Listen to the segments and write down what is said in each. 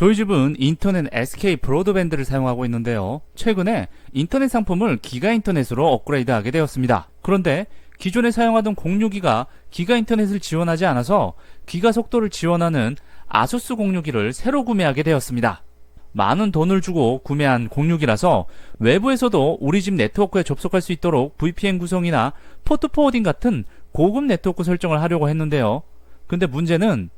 저희 집은 인터넷 SK 브로드밴드를 사용하고 있는데요. 최근에 인터넷 상품을 기가인터넷으로 업그레이드하게 되었습니다. 그런데 기존에 사용하던 공유기가 기가인터넷을 지원하지 않아서 기가 속도를 지원하는 아수스 공유기를 새로 구매하게 되었습니다. 많은 돈을 주고 구매한 공유기라서 외부에서도 우리 집 네트워크에 접속할 수 있도록 VPN 구성이나 포트 포워딩 같은 고급 네트워크 설정을 하려고 했는데요. 근데 문제는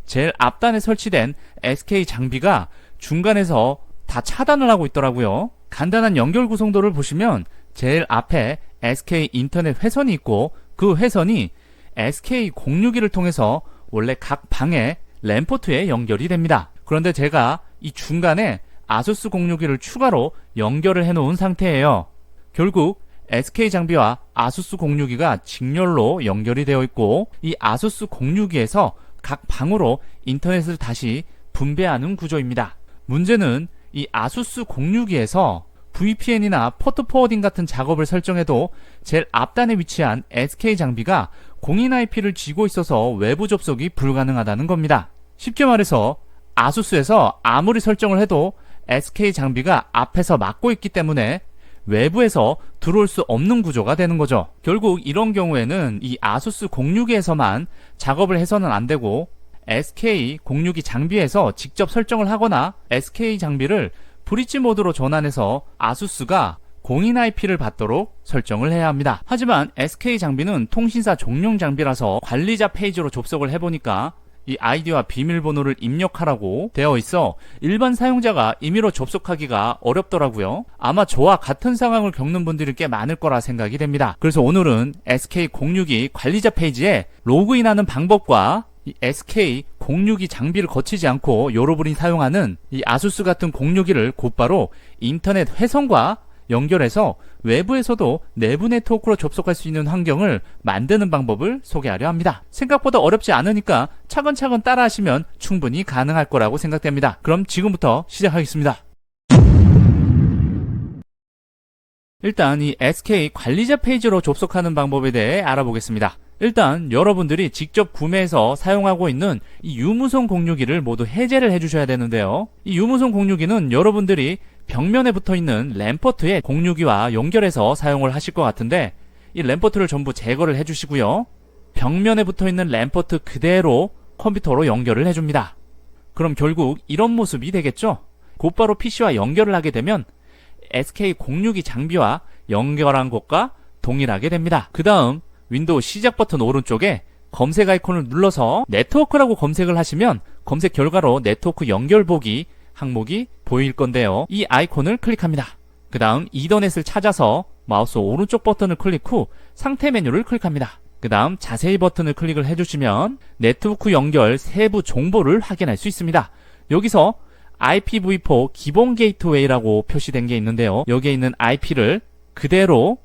제일 앞단에 설치된 SK 장비가 중간에서 다 차단을 하고 있더라고요. 간단한 연결 구성도를 보시면 제일 앞에 SK 인터넷 회선이 있고 그 회선이 SK 공유기를 통해서 원래 각 방의 랜 포트에 연결이 됩니다. 그런데 제가 이 중간에 아수스 공유기를 추가로 연결을 해놓은 상태예요. 결국 SK 장비와 아수스 공유기가 직렬로 연결이 되어 있고 이 아수스 공유기에서 각 방으로 인터넷을 다시 분배하는 구조입니다. 문제는 이 아수스 공유기에서 VPN이나 포트 포워딩 같은 작업을 설정해도 제일 앞단에 위치한 SK 장비가 공인 IP를 쥐고 있어서 외부 접속이 불가능하다는 겁니다. 쉽게 말해서 아수스에서 아무리 설정을 해도 SK 장비가 앞에서 막고 있기 때문에 외부에서 들어올 수 없는 구조가 되는 거죠. 결국 이런 경우에는 이 아수스 공유기에서만 작업을 해서는 안 되고 SK 공유기 장비에서 직접 설정을 하거나 SK 장비를 브릿지 모드로 전환해서 아수스가 공인 IP를 받도록 설정을 해야 합니다. 하지만 SK 장비는 통신사 종용 장비라서 관리자 페이지로 접속을 해보니까 이 아이디와 비밀번호를 입력하라고 되어 있어 일반 사용자가 임의로 접속하기가 어렵더라고요. 아마 저와 같은 상황을 겪는 분들이 꽤 많을 거라 생각이 됩니다. 그래서 오늘은 SK 공유기 관리자 페이지에 로그인하는 방법과 이 SK 공유기 장비를 거치지 않고 여러분이 사용하는 이 아수스 같은 공유기를 곧바로 인터넷 회선과 연결해서 외부에서도 내부 네트워크로 접속할 수 있는 환경을 만드는 방법을 소개하려 합니다. 생각보다 어렵지 않으니까 차근차근 따라하시면 충분히 가능할 거라고 생각됩니다. 그럼 지금부터 시작하겠습니다. 일단 이 SK 관리자 페이지로 접속하는 방법에 대해 알아보겠습니다. 일단 여러분들이 직접 구매해서 사용하고 있는 이 유무선 공유기를 모두 해제를 해주셔야 되는데요. 이 유무선 공유기는 여러분들이 벽면에 붙어있는 랜포트에 공유기와 연결해서 사용을 하실 것 같은데 이 랜포트를 전부 제거를 해주시고요. 벽면에 붙어있는 랜포트 그대로 컴퓨터로 연결을 해줍니다. 그럼 결국 이런 모습이 되겠죠? 곧바로 PC와 연결을 하게 되면 SK 공유기 장비와 연결한 것과 동일하게 됩니다. 그 다음 윈도우 시작 버튼 오른쪽에 검색 아이콘을 눌러서 네트워크라고 검색을 하시면 검색 결과로 네트워크 연결 보기 항목이 보일 건데요. 이 아이콘을 클릭합니다. 그 다음 이더넷을 찾아서 마우스 오른쪽 버튼을 클릭 후 상태 메뉴를 클릭합니다. 그 다음 자세히 버튼을 클릭을 해주시면 네트워크 연결 세부 정보를 확인할 수 있습니다. 여기서 IPv4 기본 게이트웨이라고 표시된 게 있는데요. 여기에 있는 IP를 그대로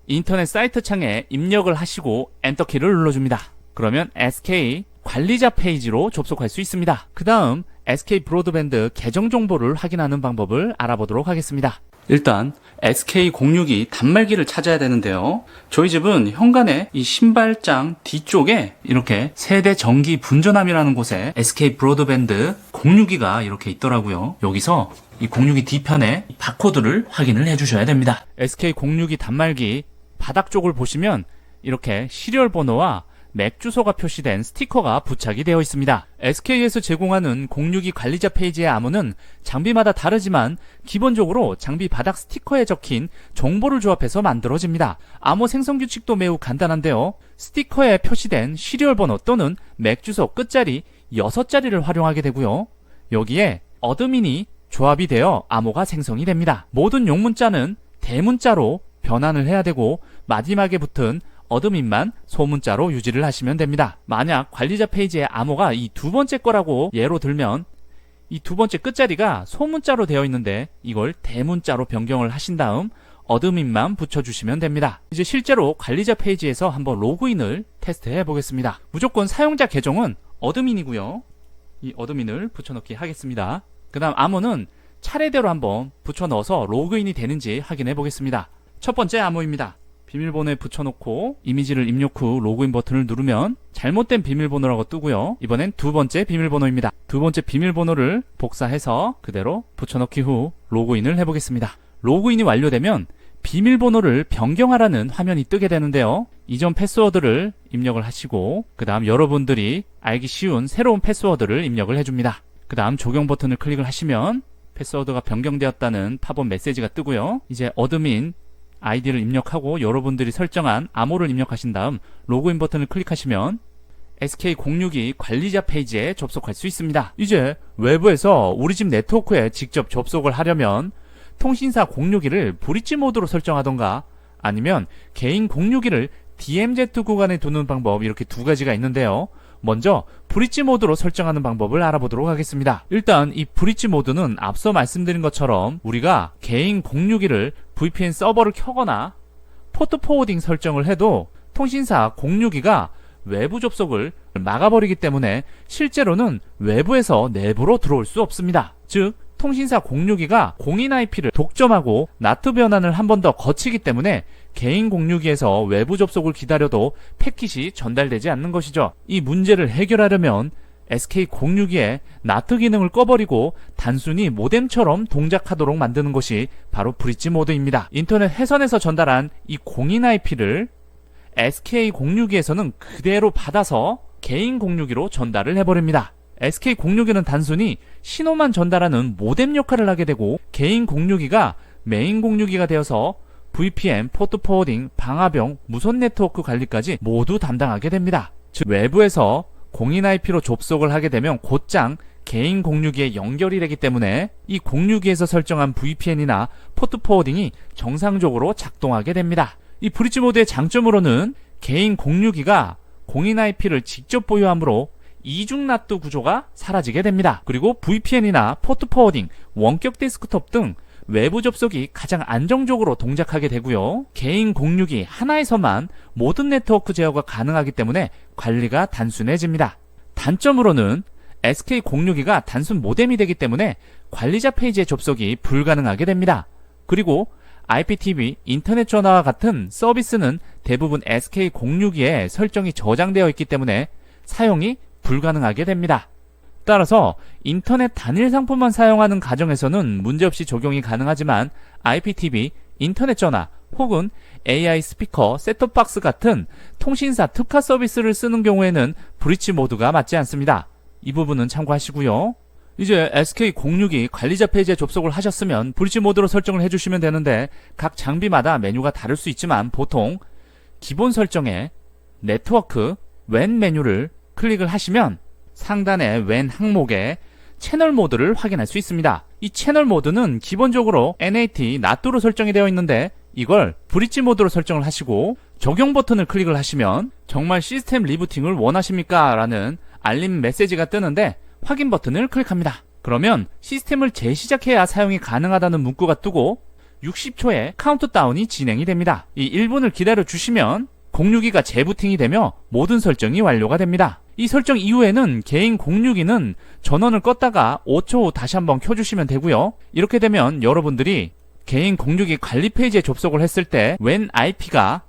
인터넷 사이트 창에 입력을 하시고 엔터키를 눌러줍니다. 그러면 SK 관리자 페이지로 접속할 수 있습니다. 그 다음 SK 브로드밴드 계정 정보를 확인하는 방법을 알아보도록 하겠습니다. 일단 SK 공유기 단말기를 찾아야 되는데요. 저희 집은 현관에 이 신발장 뒤쪽에 이렇게 세대 전기 분전함이라는 곳에 SK 브로드밴드 공유기가 이렇게 있더라고요. 여기서 이 공유기 뒤편에 바코드를 확인을 해주셔야 됩니다. SK 공유기 단말기 바닥 쪽을 보시면 이렇게 시리얼 번호와 맥 주소가 표시된 스티커가 부착이 되어 있습니다. SK에서 제공하는 공유기 관리자 페이지의 암호는 장비마다 다르지만 기본적으로 장비 바닥 스티커에 적힌 정보를 조합해서 만들어집니다. 암호 생성 규칙도 매우 간단한데요. 스티커에 표시된 시리얼 번호 또는 맥 주소 끝자리 6자리를 활용하게 되고요. 여기에 어드민이 조합이 되어 암호가 생성이 됩니다. 모든 용문자는 대문자로 변환을 해야 되고 마지막에 붙은 어드민만 소문자로 유지를 하시면 됩니다. 만약 관리자 페이지의 암호가 이 두 번째 거라고 예로 들면 이 두 번째 끝자리가 소문자로 되어 있는데 이걸 대문자로 변경을 하신 다음 어드민만 붙여주시면 됩니다. 이제 실제로 관리자 페이지에서 한번 로그인을 테스트해 보겠습니다. 무조건 사용자 계정은 어드민이고요. 이 어드민을 붙여넣기 하겠습니다. 그 다음 암호는 차례대로 한번 붙여 넣어서 로그인이 되는지 확인해 보겠습니다. 첫 번째 암호입니다. 비밀번호에 붙여놓고 이미지를 입력 후 로그인 버튼을 누르면 잘못된 비밀번호라고 뜨고요. 이번엔 두 번째 비밀번호입니다. 두 번째 비밀번호를 복사해서 그대로 붙여넣기 후 로그인을 해보겠습니다. 로그인이 완료되면 비밀번호를 변경하라는 화면이 뜨게 되는데요. 이전 패스워드를 입력을 하시고 그 다음 여러분들이 알기 쉬운 새로운 패스워드를 입력을 해줍니다. 그 다음 적용 버튼을 클릭을 하시면 패스워드가 변경되었다는 팝업 메시지가 뜨고요. 이제 어드민 아이디를 입력하고 여러분들이 설정한 암호를 입력하신 다음 로그인 버튼을 클릭하시면 SK062 관리자 페이지에 접속할 수 있습니다. 이제 외부에서 우리 집 네트워크에 직접 접속을 하려면 통신사 061을 브릿지 모드로 설정하던가 아니면 개인 061을 DMZ 구간에 두는 방법, 이렇게 두 가지가 있는데요. 먼저 브릿지 모드로 설정하는 방법을 알아보도록 하겠습니다. 일단 이 브릿지 모드는 앞서 말씀드린 것처럼 우리가 개인 061을 VPN 서버를 켜거나 포트 포워딩 설정을 해도 통신사 062가 외부 접속을 막아버리기 때문에 실제로는 외부에서 내부로 들어올 수 없습니다. 즉 통신사 062가 공인 IP를 독점하고 나트 변환을 한 번 더 거치기 때문에 개인 062에서 외부 접속을 기다려도 패킷이 전달되지 않는 것이죠. 이 문제를 해결하려면 SK062의 나트 기능을 꺼버리고 단순히 모뎀처럼 동작하도록 만드는 것이 바로 브릿지 모드입니다. 인터넷 회선에서 전달한 이 공인 IP를 SK062에서는 그대로 받아서 개인 062로 전달을 해버립니다. SK062는 단순히 신호만 전달하는 모뎀 역할을 하게 되고 개인 062가 메인 062가 되어서 VPN, 포트 포워딩, 방화병, 무선 네트워크 관리까지 모두 담당하게 됩니다. 즉 외부에서 공인 IP로 접속을 하게 되면 곧장 개인 062에 연결이 되기 때문에 이 062에서 설정한 VPN이나 포트 포워딩이 정상적으로 작동하게 됩니다. 이 브릿지 모드의 장점으로는 개인 062가 공인 IP를 직접 보유하므로 이중 나트 구조가 사라지게 됩니다. 그리고 VPN이나 포트 포워딩, 원격 데스크톱 등 외부 접속이 가장 안정적으로 동작하게 되고요. 개인 062 하나에서만 모든 네트워크 제어가 가능하기 때문에 관리가 단순해집니다. 단점으로는 SK062가 단순 모뎀이 되기 때문에 관리자 페이지의 접속이 불가능하게 됩니다. 그리고 IPTV, 인터넷 전화와 같은 서비스는 대부분 SK062에 설정이 저장되어 있기 때문에 사용이 불가능하게 됩니다. 따라서 인터넷 단일 상품만 사용하는 가정에서는 문제없이 적용이 가능하지만 IPTV, 인터넷 전화 혹은 AI 스피커, 셋톱박스 같은 통신사 특화 서비스를 쓰는 경우에는 브릿지 모드가 맞지 않습니다. 이 부분은 참고하시고요. 이제 SK062 관리자 페이지에 접속을 하셨으면 브릿지 모드로 설정을 해주시면 되는데 각 장비마다 메뉴가 다를 수 있지만 보통 기본 설정에 네트워크, WAN 메뉴를 클릭을 하시면 상단의 WAN 항목에 채널 모드를 확인할 수 있습니다. 이 채널 모드는 기본적으로 NAT, 나트로 설정이 되어 있는데 이걸 브릿지 모드로 설정을 하시고 적용 버튼을 클릭을 하시면 정말 시스템 리부팅을 원하십니까? 라는 알림 메시지가 뜨는데 확인 버튼을 클릭합니다. 그러면 시스템을 재시작해야 사용이 가능하다는 문구가 뜨고 60초의 카운트다운이 진행이 됩니다. 이 1분을 기다려 주시면 062가 재부팅이 되며 모든 설정이 완료가 됩니다. 이 설정 이후에는 개인 062는 전원을 껐다가 5초 후 다시 한번 켜주시면 되고요. 이렇게 되면 여러분들이 개인 062 관리 페이지에 접속을 했을 때 WAN IP가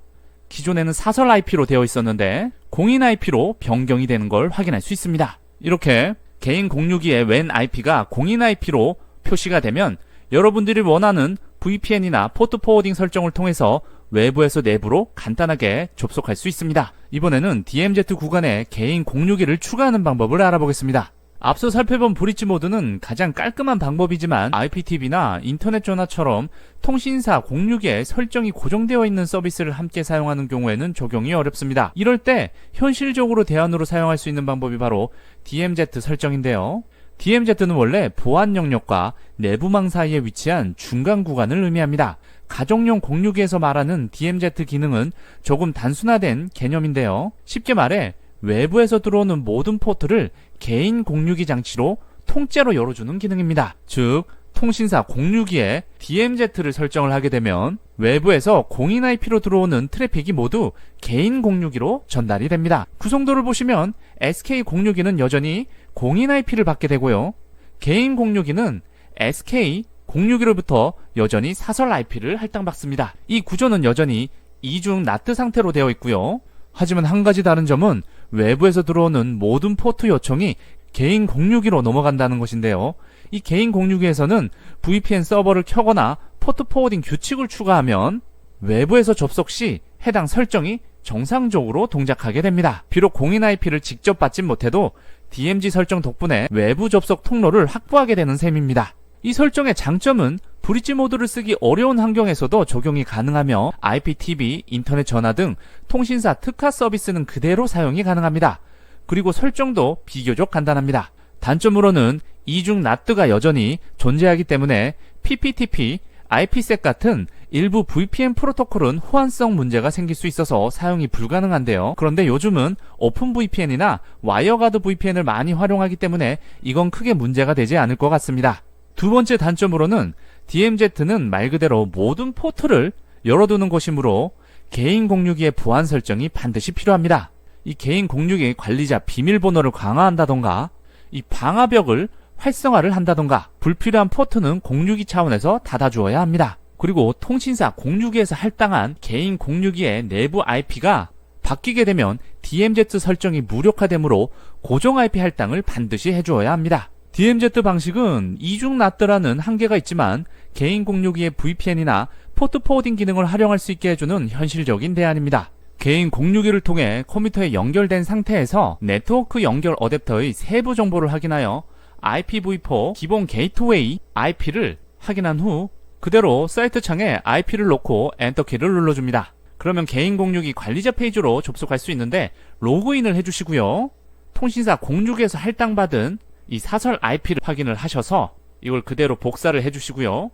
기존에는 사설 IP로 되어 있었는데 공인 IP로 변경이 되는 걸 확인할 수 있습니다. 이렇게 개인 062의 WAN IP가 공인 IP로 표시가 되면 여러분들이 원하는 VPN이나 포트 포워딩 설정을 통해서 외부에서 내부로 간단하게 접속할 수 있습니다. 이번에는 DMZ 구간에 개인 061을 추가하는 방법을 알아보겠습니다. 앞서 살펴본 브릿지 모드는 가장 깔끔한 방법이지만 IPTV나 인터넷 전화처럼 통신사 061에 설정이 고정되어 있는 서비스를 함께 사용하는 경우에는 적용이 어렵습니다. 이럴 때 현실적으로 대안으로 사용할 수 있는 방법이 바로 DMZ 설정인데요. DMZ는 원래 보안 영역과 내부망 사이에 위치한 중간 구간을 의미합니다. 가정용 062에서 말하는 DMZ 기능은 조금 단순화된 개념인데요. 쉽게 말해 외부에서 들어오는 모든 포트를 개인 062 장치로 통째로 열어주는 기능입니다. 즉 통신사 062에 DMZ를 설정을 하게 되면 외부에서 공인 IP로 들어오는 트래픽이 모두 개인 062로 전달이 됩니다. 구성도를 보시면 SK062는 여전히 공인 IP를 받게 되고요. 개인 062는 SK061로부터 여전히 사설 IP를 할당받습니다. 이 구조는 여전히 이중 나트 상태로 되어 있고요. 하지만 한 가지 다른 점은 외부에서 들어오는 모든 포트 요청이 개인 공유기로 넘어간다는 것인데요. 이 개인 공유기에서는 VPN 서버를 켜거나 포트 포워딩 규칙을 추가하면 외부에서 접속 시 해당 설정이 정상적으로 동작하게 됩니다. 비록 공인 IP를 직접 받진 못해도 DMZ 설정 덕분에 외부 접속 통로를 확보하게 되는 셈입니다. 이 설정의 장점은 브릿지 모드를 쓰기 어려운 환경에서도 적용이 가능하며 IPTV, 인터넷 전화 등 통신사 특화 서비스는 그대로 사용이 가능합니다. 그리고 설정도 비교적 간단합니다. 단점으로는 이중 나트가 여전히 존재하기 때문에 PPTP, IPsec 같은 일부 VPN 프로토콜은 호환성 문제가 생길 수 있어서 사용이 불가능한데요. 그런데 요즘은 오픈VPN이나 와이어가드 VPN을 많이 활용하기 때문에 이건 크게 문제가 되지 않을 것 같습니다. 두 번째 단점으로는 DMZ는 말 그대로 모든 포트를 열어두는 것이므로 개인 공유기의 보안 설정이 반드시 필요합니다. 이 개인 공유기 관리자 비밀번호를 강화한다던가 이 방화벽을 활성화를 한다던가 불필요한 포트는 공유기 차원에서 닫아주어야 합니다. 그리고 통신사 공유기에서 할당한 개인 공유기의 내부 IP가 바뀌게 되면 DMZ 설정이 무력화되므로 고정 IP 할당을 반드시 해주어야 합니다. DMZ 방식은 이중 나트라는 한계가 있지만 개인 공유기의 VPN이나 포트 포워딩 기능을 활용할 수 있게 해주는 현실적인 대안입니다. 개인 공유기를 통해 컴퓨터에 연결된 상태에서 네트워크 연결 어댑터의 세부 정보를 확인하여 IPv4 기본 게이트웨이 IP를 확인한 후 그대로 사이트 창에 IP를 놓고 엔터키를 눌러줍니다. 그러면 개인 공유기 관리자 페이지로 접속할 수 있는데 로그인을 해주시고요. 통신사 공유기에서 할당받은 이 사설 IP를 확인을 하셔서 이걸 그대로 복사를 해주시고요.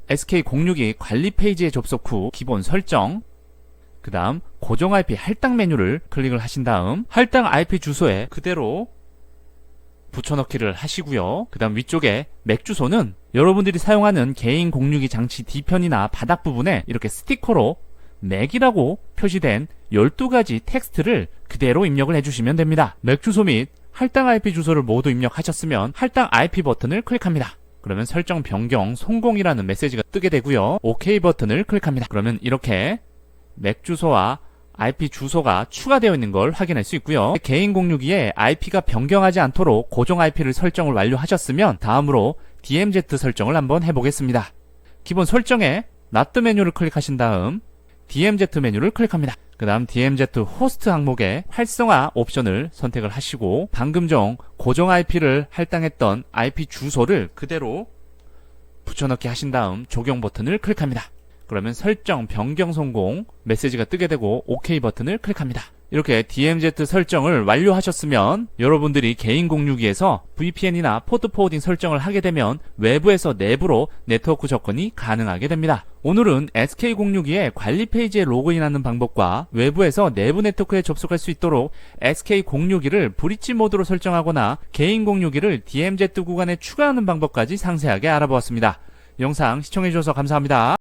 SK 공유기 관리 페이지에 접속 후 기본 설정, 그 다음 고정 IP 할당 메뉴를 클릭을 하신 다음 할당 IP 주소에 그대로 붙여넣기를 하시고요. 그 다음 위쪽에 맥 주소는 여러분들이 사용하는 개인 공유기 장치 뒤편이나 바닥 부분에 이렇게 스티커로 맥이라고 표시된 12가지 텍스트를 그대로 입력을 해주시면 됩니다. 맥 주소 및 할당 IP 주소를 모두 입력하셨으면 할당 IP 버튼을 클릭합니다. 그러면 설정 변경 성공이라는 메시지가 뜨게 되고요. OK 버튼을 클릭합니다. 그러면 이렇게 맥 주소와 IP 주소가 추가되어 있는 걸 확인할 수 있고요. 개인 공유기에 IP가 변경하지 않도록 고정 IP를 설정을 완료하셨으면 다음으로 DMZ 설정을 한번 해보겠습니다. 기본 설정에 NAT 메뉴를 클릭하신 다음 DMZ 메뉴를 클릭합니다. 그 다음 DMZ 호스트 항목에 활성화 옵션을 선택을 하시고 방금 전 고정 IP를 할당했던 IP 주소를 그대로 붙여넣기 하신 다음 적용 버튼을 클릭합니다. 그러면 설정 변경 성공 메시지가 뜨게 되고 OK 버튼을 클릭합니다. 이렇게 DMZ 설정을 완료하셨으면 여러분들이 개인 공유기에서 VPN이나 포트 포워딩 설정을 하게 되면 외부에서 내부로 네트워크 접근이 가능하게 됩니다. 오늘은 SK 공유기의 관리 페이지에 로그인하는 방법과 외부에서 내부 네트워크에 접속할 수 있도록 SK 공유기를 브릿지 모드로 설정하거나 개인 공유기를 DMZ 구간에 추가하는 방법까지 상세하게 알아보았습니다. 영상 시청해주셔서 감사합니다.